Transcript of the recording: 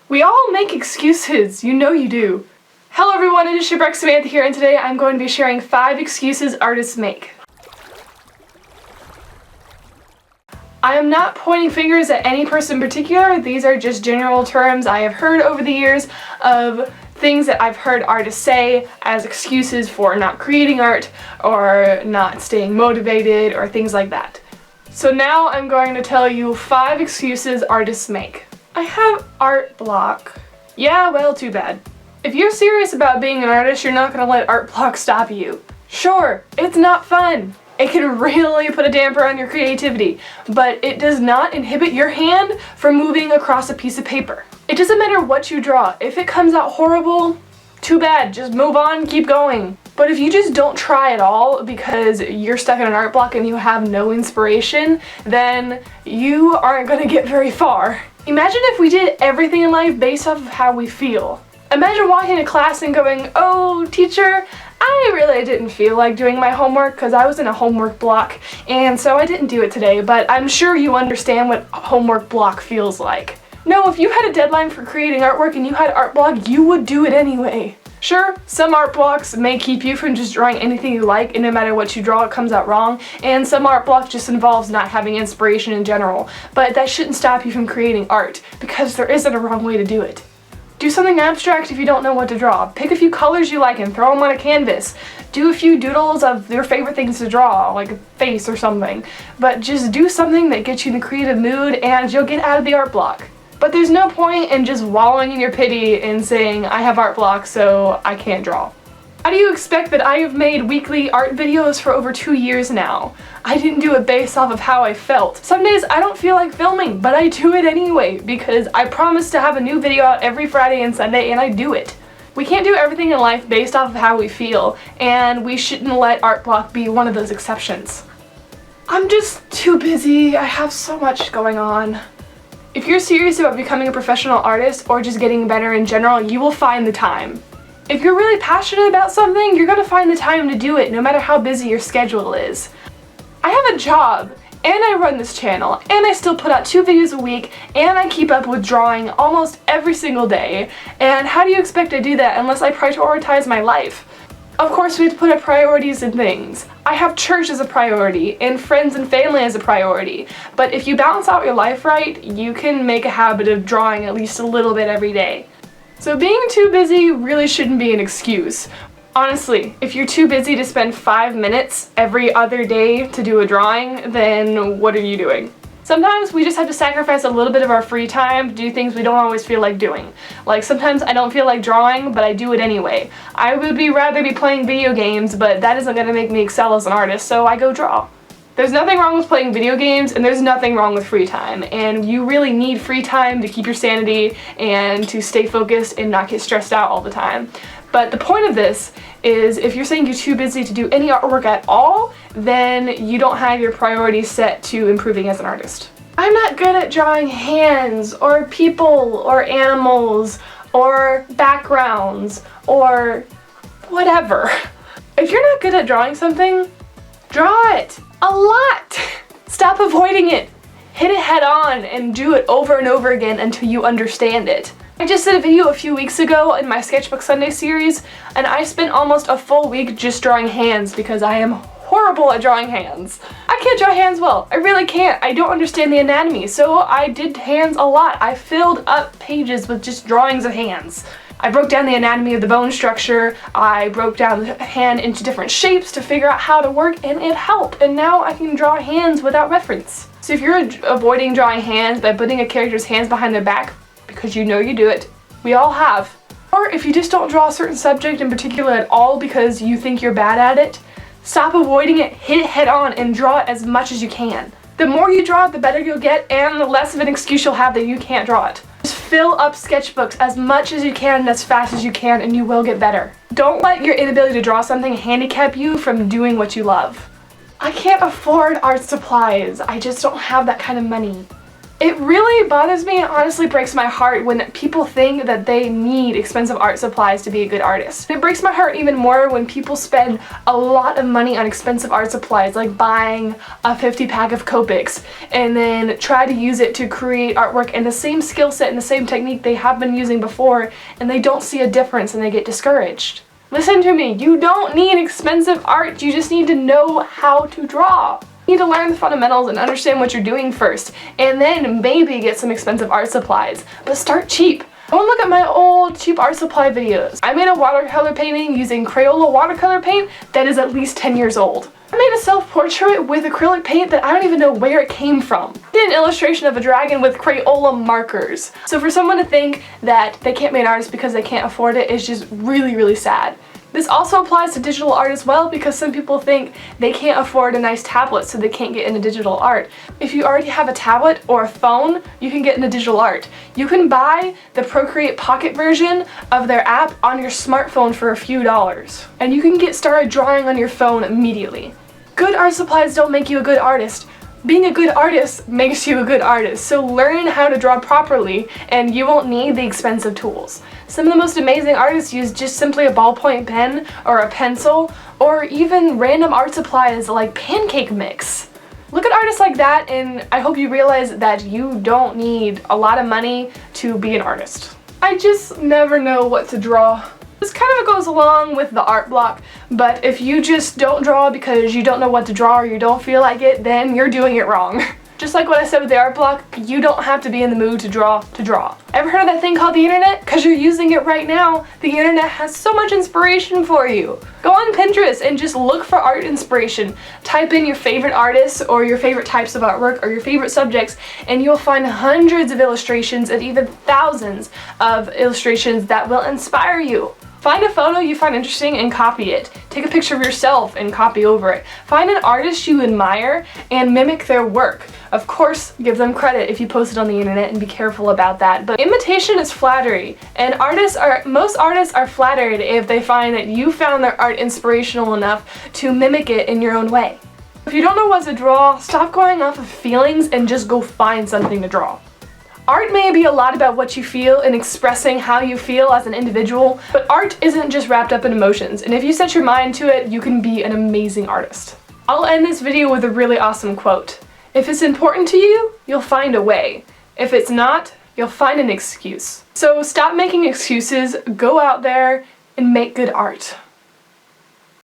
We all make excuses, you know you do. Hello everyone, it is Shipwreck Samantha here, and today I'm going to be sharing 5 excuses artists make. I am not pointing fingers at any person in particular. These are just general terms I have heard over the years of things that I've heard artists say as excuses for not creating art or not staying motivated or things like that. So now I'm going to tell you 5 excuses artists make. I have art block. Yeah, well, too bad. If you're serious about being an artist, you're not gonna let art block stop you. Sure, it's not fun. It can really put a damper on your creativity, but it does not inhibit your hand from moving across a piece of paper. It doesn't matter what you draw. If it comes out horrible, too bad, just move on, keep going. But if you just don't try at all because you're stuck in an art block and you have no inspiration, then you aren't gonna get very far. Imagine if we did everything in life based off of how we feel. Imagine walking into class and going, "Oh, teacher, I really didn't feel like doing my homework because I was in a homework block, and so I didn't do it today, but I'm sure you understand what a homework block feels like." No, if you had a deadline for creating artwork and you had art block, you would do it anyway. Sure, some art blocks may keep you from just drawing anything you like, and no matter what you draw, it comes out wrong, and some art block just involves not having inspiration in general, but that shouldn't stop you from creating art, because there isn't a wrong way to do it. Do something abstract if you don't know what to draw. Pick a few colors you like and throw them on a canvas. Do a few doodles of your favorite things to draw, like a face or something, but just do something that gets you in the creative mood and you'll get out of the art block. But there's no point in just wallowing in your pity and saying, "I have art block, so I can't draw." How do you expect that I have made weekly art videos for over 2 years now? I didn't do it based off of how I felt. Some days I don't feel like filming, but I do it anyway because I promise to have a new video out every Friday and Sunday, and I do it. We can't do everything in life based off of how we feel, and we shouldn't let art block be one of those exceptions. I'm just too busy. I have so much going on. If you're serious about becoming a professional artist or just getting better in general, you will find the time. If you're really passionate about something, you're gonna find the time to do it no matter how busy your schedule is. I have a job, and I run this channel, and I still put out 2 videos a week, and I keep up with drawing almost every single day. And how do you expect I do that unless I prioritize my life? Of course, we have to put our priorities in things. I have church as a priority, and friends and family as a priority. But if you balance out your life right, you can make a habit of drawing at least a little bit every day. So being too busy really shouldn't be an excuse. Honestly, if you're too busy to spend 5 minutes every other day to do a drawing, then what are you doing? Sometimes we just have to sacrifice a little bit of our free time to do things we don't always feel like doing. Like sometimes I don't feel like drawing, but I do it anyway. I would rather be playing video games, but that isn't going to make me excel as an artist, so I go draw. There's nothing wrong with playing video games, and there's nothing wrong with free time, and you really need free time to keep your sanity and to stay focused and not get stressed out all the time. But the point of this is if you're saying you're too busy to do any artwork at all, then you don't have your priorities set to improving as an artist. I'm not good at drawing hands or people or animals or backgrounds or whatever. If you're not good at drawing something, draw it a lot. Stop avoiding it. Hit it head on and do it over and over again until you understand it. I just did a video a few weeks ago in my Sketchbook Sunday series, and I spent almost a full week just drawing hands because I am horrible at drawing hands. I can't draw hands well. I really can't. I don't understand the anatomy, so I did hands a lot. I filled up pages with just drawings of hands. I broke down the anatomy of the bone structure, I broke down the hand into different shapes to figure out how to work, and it helped, and now I can draw hands without reference. So if you're avoiding drawing hands by putting a character's hands behind their back, because you know you do it, we all have. Or if you just don't draw a certain subject in particular at all because you think you're bad at it, stop avoiding it, hit it head on, and draw it as much as you can. The more you draw it, the better you'll get, and the less of an excuse you'll have that you can't draw it. Just fill up sketchbooks as much as you can and as fast as you can, and you will get better. Don't let your inability to draw something handicap you from doing what you love. I can't afford art supplies. I just don't have that kind of money. It really bothers me and honestly breaks my heart when people think that they need expensive art supplies to be a good artist. It breaks my heart even more when people spend a lot of money on expensive art supplies, like buying a 50 pack of Copics and then try to use it to create artwork in the same skill set and the same technique they have been using before, and they don't see a difference and they get discouraged. Listen to me, you don't need expensive art, you just need to know how to draw. You need to learn the fundamentals and understand what you're doing first, and then maybe get some expensive art supplies. But start cheap. Go and look at my old cheap art supply videos. I made a watercolor painting using Crayola watercolor paint that is at least 10 years old. I made a self-portrait with acrylic paint that I don't even know where it came from. I did an illustration of a dragon with Crayola markers. So for someone to think that they can't be an artist because they can't afford it is just really, really sad. This also applies to digital art as well, because some people think they can't afford a nice tablet so they can't get into digital art. If you already have a tablet or a phone, you can get into digital art. You can buy the Procreate Pocket version of their app on your smartphone for a few dollars. And you can get started drawing on your phone immediately. Good art supplies don't make you a good artist. Being a good artist makes you a good artist, so learn how to draw properly and you won't need the expensive tools. Some of the most amazing artists use just simply a ballpoint pen or a pencil, or even random art supplies like pancake mix. Look at artists like that, and I hope you realize that you don't need a lot of money to be an artist. I just never know what to draw. This kind of goes along with the art block, but if you just don't draw because you don't know what to draw or you don't feel like it, then you're doing it wrong. Just like what I said with the art block, you don't have to be in the mood to draw to draw. Ever heard of that thing called the internet? Because you're using it right now. The internet has so much inspiration for you. Go on Pinterest and just look for art inspiration. Type in your favorite artists or your favorite types of artwork or your favorite subjects, and you'll find hundreds of illustrations and even thousands of illustrations that will inspire you. Find a photo you find interesting and copy it. Take a picture of yourself and copy over it. Find an artist you admire and mimic their work. Of course, give them credit if you post it on the internet, and be careful about that. But imitation is flattery, and most artists are flattered if they find that you found their art inspirational enough to mimic it in your own way. If you don't know what to draw, stop going off of feelings and just go find something to draw. Art may be a lot about what you feel and expressing how you feel as an individual, but art isn't just wrapped up in emotions, and if you set your mind to it, you can be an amazing artist. I'll end this video with a really awesome quote. If it's important to you, you'll find a way. If it's not, you'll find an excuse. So stop making excuses, go out there and make good art.